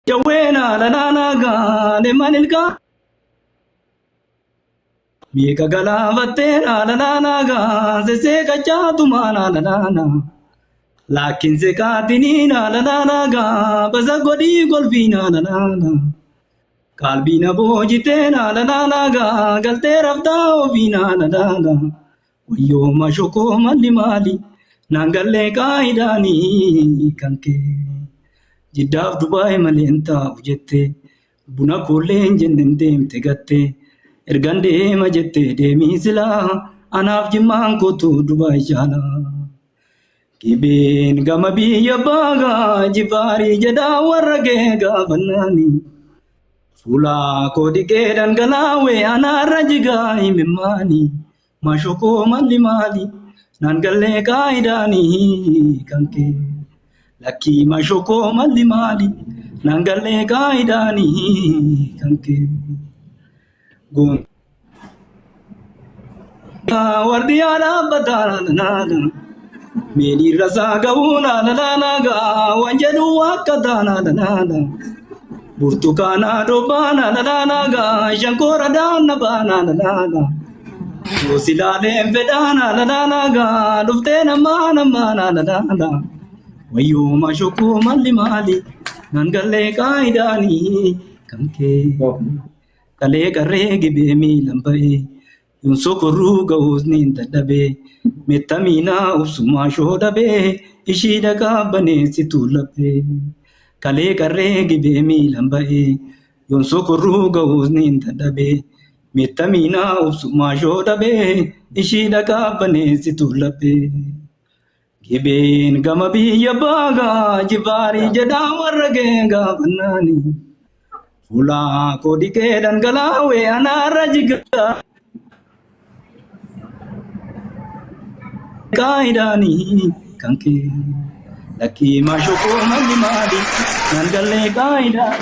Jawena la la la ga de manilka Mika gala vatera la la la ga se kacha tumana la la la Lakin se katinina la la la ga bazagodi golfina la la la Kalbina bojitena la la la ga galtera vina la la la Wayo mashoko mali mali nangalle kaidani kanke Jiddaaf Dubaay maleen taa'u jette buna koolleen jenneen deemte gatte ergan deema jette deemii silaa anaaf jimmaan kootu Dubaay jaala. Kibeen gama biyya baagaa jibaarii jedhaa warra gee gaafannaani fuulaa koodi kee dhangalaawee anaarra jigaa himimmaani mashokoo malli maali nangallee kaayidaanii kankee. Laki mashoko mali mali nangalle kaidani kanke gon wardiya batana nana meli rasa gauna nana ga wanjadu wakadana nana burtukana dobana nana ga shankora dana bana nana usilale vedana nana ga duftena mana mana nana Wayo mashoko mali mali nangalle kaidani kanke kale kare gibe mi lambai yun sokoru gausni dadabe metamina usuma shodabe ishida ka bane situlabe kale kare gibe mi lambai yun sokoru gausni dadabe metamina usuma shodabe ishida ka bane situlabe Kibeen gama biyya baagaa jibaarii jedhaa warra geengaa fannaani fuulaa koodi kee dhangalaawee anaarra jigaa kaayidaanii kankee lakkii maashokoo malli maali nangallee kaayidaa.